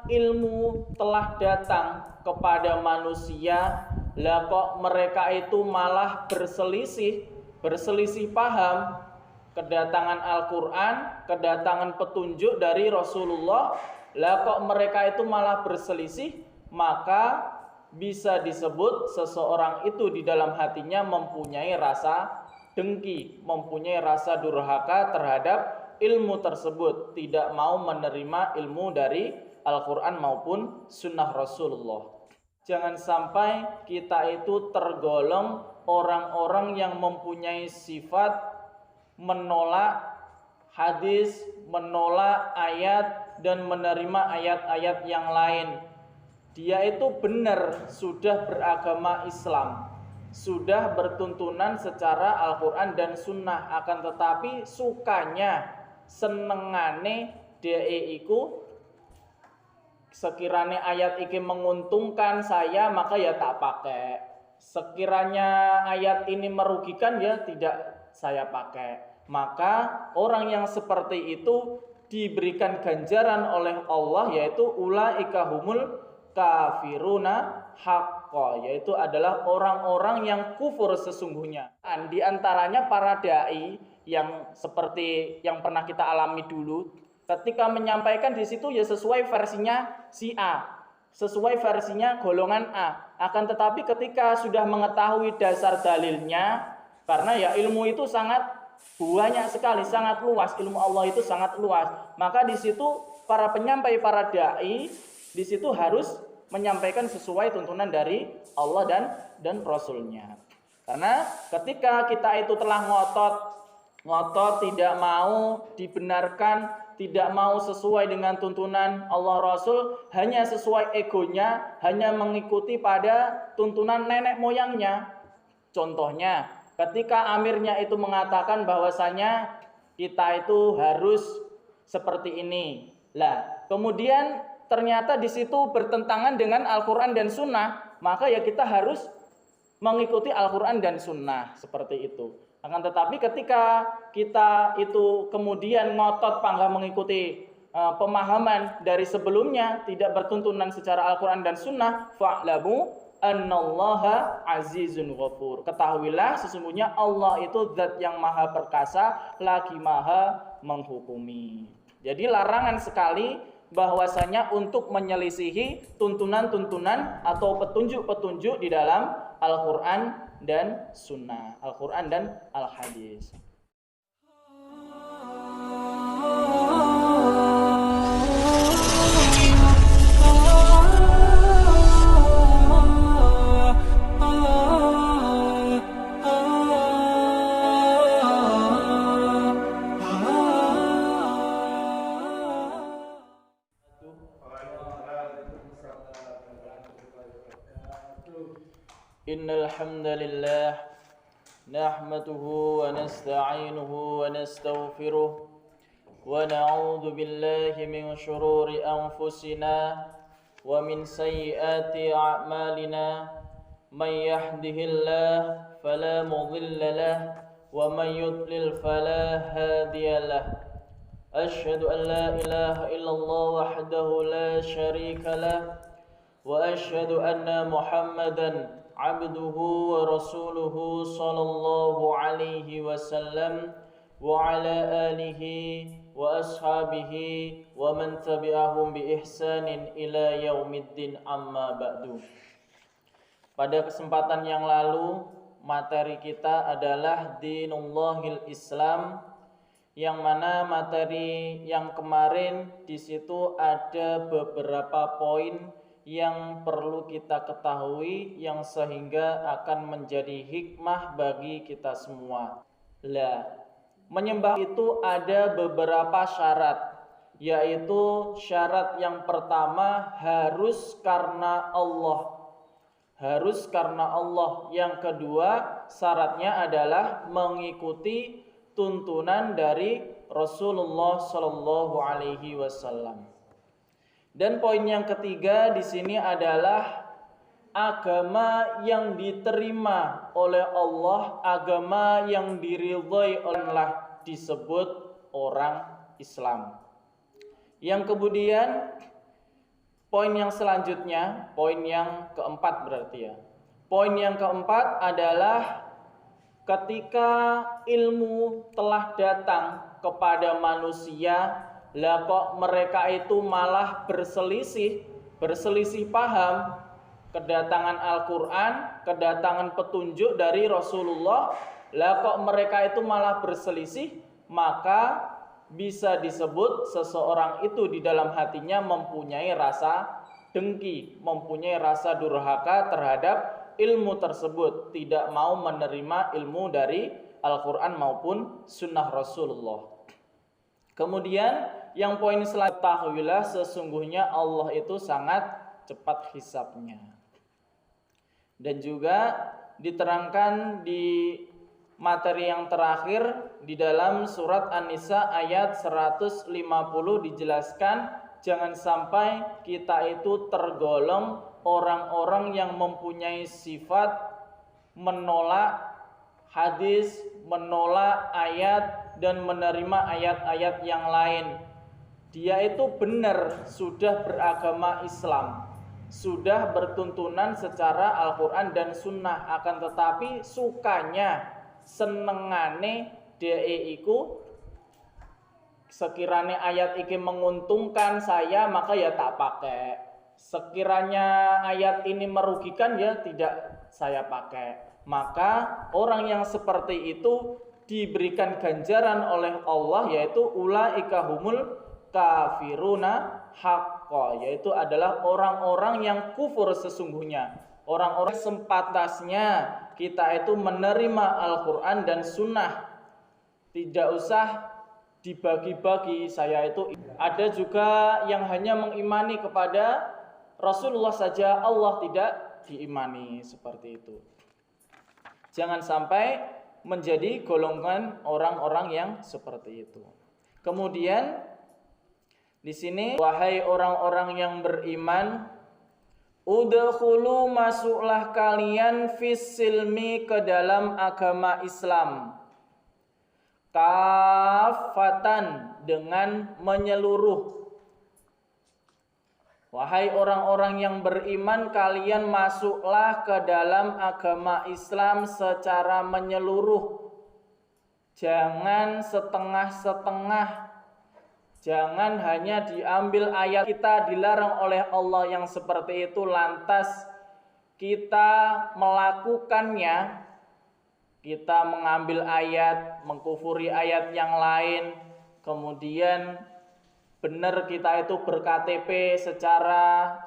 ilmu telah datang kepada manusia, lah kok mereka itu malah berselisih paham. Kedatangan Al-Quran, kedatangan petunjuk dari Rasulullah, lah kok mereka itu malah berselisih, maka bisa disebut seseorang itu di dalam hatinya mempunyai rasa dengki, mempunyai rasa durhaka terhadap ilmu tersebut, tidak mau menerima ilmu dari Al-Quran maupun sunnah Rasulullah. Jangan sampai kita itu tergolong orang-orang yang mempunyai sifat menolak hadis, menolak ayat, dan menerima ayat-ayat yang lain. Dia itu benar sudah beragama Islam, sudah bertuntunan secara Al-Quran dan Sunnah, akan tetapi sukanya, senengane dia iku sekiranya ayat iki menguntungkan saya, maka ya tak pakai. Sekiranya ayat ini merugikan, ya tidak saya pakai. Maka orang yang seperti itu diberikan ganjaran oleh Allah, yaitu ulaika humul kafiruna haqqa, yaitu adalah orang-orang yang kufur sesungguhnya. Di antaranya para dai yang seperti yang pernah kita alami dulu, ketika menyampaikan di situ ya sesuai versinya si A, sesuai versinya golongan A. Akan tetapi ketika sudah mengetahui dasar dalilnya, karena ya ilmu itu sangat banyak sekali, sangat luas, ilmu Allah itu sangat luas, maka di situ para penyampai, para dai di situ harus menyampaikan sesuai tuntunan dari Allah dan Rasulnya. Karena ketika kita itu telah ngotot tidak mau dibenarkan, tidak mau sesuai dengan tuntunan Allah Rasul, hanya sesuai egonya, hanya mengikuti pada tuntunan nenek moyangnya. Contohnya, ketika amirnya itu mengatakan bahwasanya kita itu harus seperti ini. Lah, kemudian ternyata di situ bertentangan dengan Al-Quran dan Sunnah, maka ya kita harus mengikuti Al-Quran dan Sunnah seperti itu. Akan tetapi ketika kita itu kemudian ngotot pangga mengikuti pemahaman dari sebelumnya, tidak bertuntunan secara Al-Quran dan Sunnah, fa'lamu annallaha azizun ghafur. Ketahuilah sesungguhnya Allah itu zat yang maha perkasa, lagi maha menghukumi. Jadi larangan sekali bahwasanya untuk menyelisihi tuntunan-tuntunan atau petunjuk-petunjuk di dalam Al-Quran dan Sunnah, Al-Quran dan Al-Hadis. Innal hamdalillah nahmaduhu wa nasta'inuhu wa nastaghfiruh wa na'udzu billahi min shururi anfusina wa min sayyiati a'malina. May yahdihillahu fala mudilla lahu wa may yudlil fala hadiya lahu. Asyhadu an la ilaha illallah wahdahu la syarika lahu wa asyhadu anna Muhammadan abduhu wa rasuluhu sallallahu alaihi wasallam wa ala alihi wa ashabihi wa man tabi'ahum bi ihsanin ila yaumiddin, amma ba'du. Pada kesempatan yang lalu materi kita adalah dinullahil Islam, yang mana materi yang kemarin di situ ada beberapa poin yang perlu kita ketahui, yang sehingga akan menjadi hikmah bagi kita semua. Lah, menyembah itu ada beberapa syarat, yaitu syarat yang pertama harus karena Allah. Harus karena Allah. Yang kedua, syaratnya adalah mengikuti tuntunan dari Rasulullah Shallallahu Alaihi Wasallam. Dan poin yang ketiga di sini adalah agama yang diterima oleh Allah, agama yang diridhai oleh Allah disebut orang Islam. Yang kemudian Poin yang selanjutnya, poin yang keempat berarti ya. Poin yang keempat adalah ketika ilmu telah datang kepada manusia, lah kok mereka itu malah berselisih paham. Kedatangan Al-Quran, kedatangan petunjuk dari Rasulullah, lah kok mereka itu malah berselisih, maka bisa disebut seseorang itu di dalam hatinya mempunyai rasa dengki, mempunyai rasa durhaka terhadap ilmu tersebut, tidak mau menerima ilmu dari Al-Quran maupun sunnah Rasulullah. Kemudian yang poin selanjutnya, ketahuilah sesungguhnya Allah itu sangat cepat hisabnya. Dan juga diterangkan di materi yang terakhir di dalam surat An-Nisa ayat 150 dijelaskan, jangan sampai kita itu tergolong orang-orang yang mempunyai sifat menolak hadis, menolak ayat dan menerima ayat-ayat yang lain. Dia itu benar sudah beragama Islam, sudah bertuntunan secara Al-Quran dan Sunnah, akan tetapi sukanya, senengane DE iku sekiranya ayat ini menguntungkan saya maka ya tak pakai, sekiranya ayat ini merugikan ya tidak saya pakai. Maka orang yang seperti itu diberikan ganjaran oleh Allah, yaitu ulaika humul kafiruna haqqa, yaitu adalah orang-orang yang kufur sesungguhnya, orang-orang sempatasnya kita itu menerima Al-Quran dan Sunnah, tidak usah dibagi-bagi. Saya itu ada juga yang hanya mengimani kepada Rasulullah saja, Allah tidak diimani, seperti itu. Jangan sampai menjadi golongan orang-orang yang seperti itu. Kemudian di sini, wahai orang-orang yang beriman, udkhulu, masuklah kalian fis silmi, ke dalam agama Islam, kafatan, dengan menyeluruh. Wahai orang-orang yang beriman, kalian masuklah ke dalam agama Islam secara menyeluruh. Jangan setengah-setengah. Jangan hanya diambil ayat, kita dilarang oleh Allah yang seperti itu, lantas kita melakukannya. Kita mengambil ayat, mengkufuri ayat yang lain, kemudian benar kita itu ber-KTP secara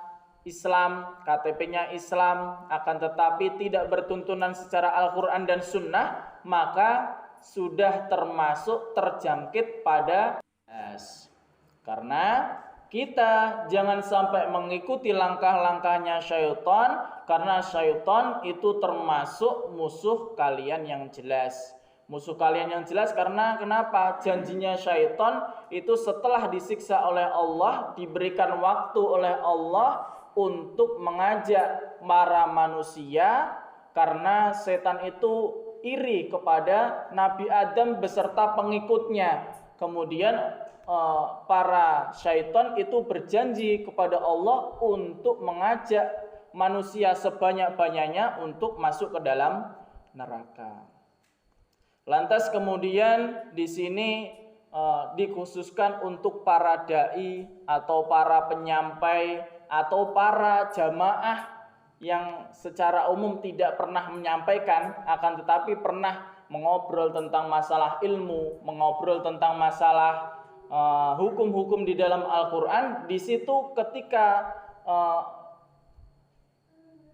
Islam, KTP-nya Islam, akan tetapi tidak bertuntunan secara Al-Quran dan Sunnah, maka sudah termasuk terjangkit pada karena kita jangan sampai mengikuti langkah-langkahnya syaitan, karena syaitan itu termasuk musuh kalian yang jelas. Musuh kalian yang jelas karena kenapa? Janjinya syaitan itu setelah disiksa oleh Allah, diberikan waktu oleh Allah untuk mengajak para manusia, karena setan itu iri kepada Nabi Adam beserta pengikutnya. Kemudian para syaitan itu berjanji kepada Allah untuk mengajak manusia sebanyak-banyaknya untuk masuk ke dalam neraka. Lantas kemudian di sini dikhususkan untuk para dai atau para penyampai atau para jamaah yang secara umum tidak pernah menyampaikan, akan tetapi pernah mengobrol tentang masalah ilmu, mengobrol tentang masalah hukum-hukum di dalam Al-Quran. Di situ ketika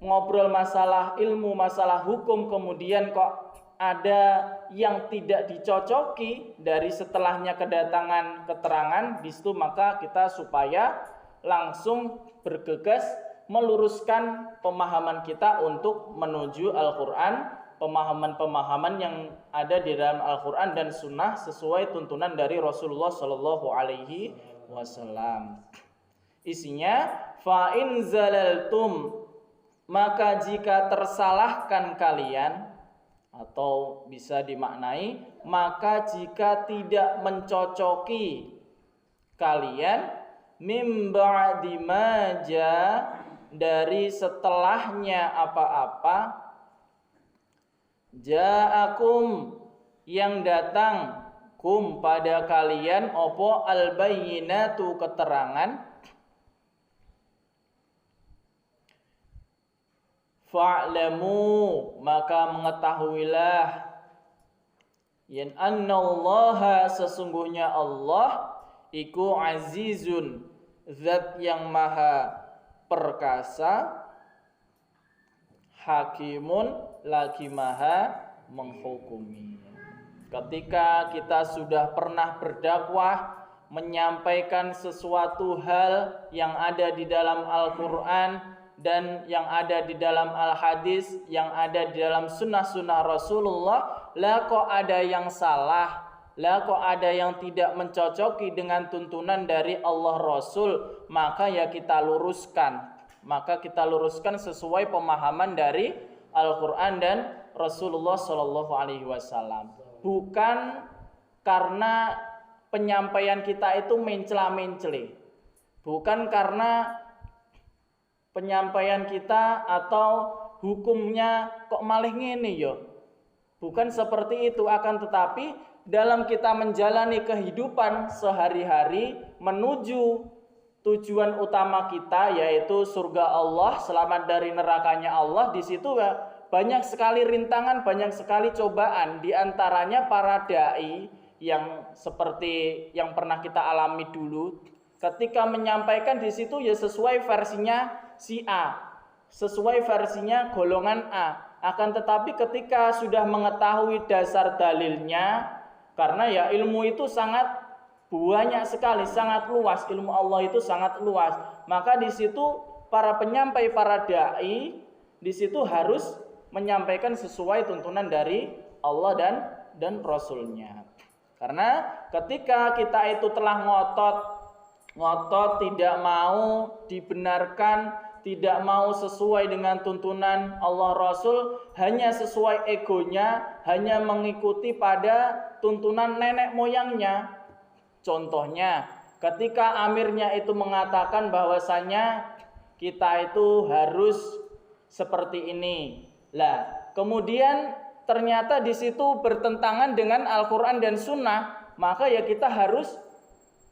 ngobrol masalah ilmu, masalah hukum, kemudian kok ada yang tidak dicocoki dari setelahnya kedatangan keterangan di situ, maka kita supaya langsung bergegas meluruskan pemahaman kita untuk menuju Al-Quran, pemahaman-pemahaman yang ada di dalam Al-Quran dan Sunnah sesuai tuntunan dari Rasulullah Shallallahu Alaihi Wasallam. Isinya, fa in zalaltum, maka jika tersalahkan kalian, atau bisa dimaknai, maka jika tidak mencocoki kalian, mim ba'di ma dari setelahnya apa-apa, ja'akum yang datang, kum pada kalian, opo al-bayyinatu keterangan, fa'lamu maka mengetahuilah, yan annallaha sesungguhnya Allah iku azizun, zat yang maha perkasa, hakimun lagi maha menghukumi. Ketika kita sudah pernah berdakwah, menyampaikan sesuatu hal yang ada di dalam Al-Quran dan yang ada di dalam Al-Hadis, yang ada di dalam sunnah-sunnah Rasulullah, lah kok ada yang salah, lah kok ada yang tidak mencocoki dengan tuntunan dari Allah Rasul, maka ya kita luruskan. Maka kita luruskan sesuai pemahaman dari Al-Quran dan Rasulullah Shallallahu Alaihi Wasallam. Bukan karena penyampaian kita itu mencela-mencele, bukan karena penyampaian kita atau hukumnya kok malih ngene yo. Bukan seperti itu, akan tetapi dalam kita menjalani kehidupan sehari-hari menuju tujuan utama kita, yaitu surga Allah, selamat dari nerakanya Allah, di situ banyak sekali rintangan, banyak sekali cobaan. Di antaranya para dai yang seperti yang pernah kita alami dulu, ketika menyampaikan di situ ya sesuai versinya si A, sesuai versinya golongan A. Akan tetapi ketika sudah mengetahui dasar dalilnya, karena ya ilmu itu sangat banyak sekali, sangat luas, ilmu Allah itu sangat luas. Maka di situ para penyampai, para dai di situ harus menyampaikan sesuai tuntunan dari Allah dan Rasulnya. Karena ketika kita itu telah ngotot tidak mau dibenarkan, tidak mau sesuai dengan tuntunan Allah Rasul, hanya sesuai egonya, hanya mengikuti pada tuntunan nenek moyangnya. Contohnya, ketika amirnya itu mengatakan bahwasanya kita itu harus seperti ini. Lah, kemudian ternyata di situ bertentangan dengan Al-Quran dan Sunnah, maka ya kita harus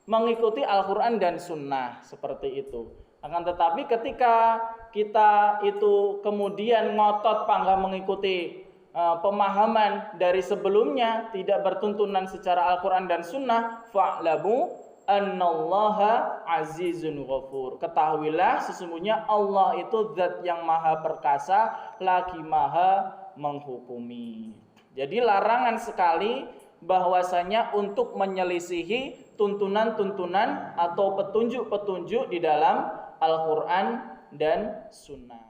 mengikuti Al-Quran dan Sunnah seperti itu. Akan tetapi ketika kita itu kemudian ngotot pangga mengikuti pemahaman dari sebelumnya, tidak bertuntunan secara Al-Quran dan Sunnah, fa'lamu annallaha azizun ghafur. Ketahuilah sesungguhnya Allah itu zat yang maha perkasa, lagi maha menghukumi. Jadi larangan sekali bahwasanya untuk menyelisihi tuntunan-tuntunan atau petunjuk-petunjuk di dalam Al-Quran dan Sunnah.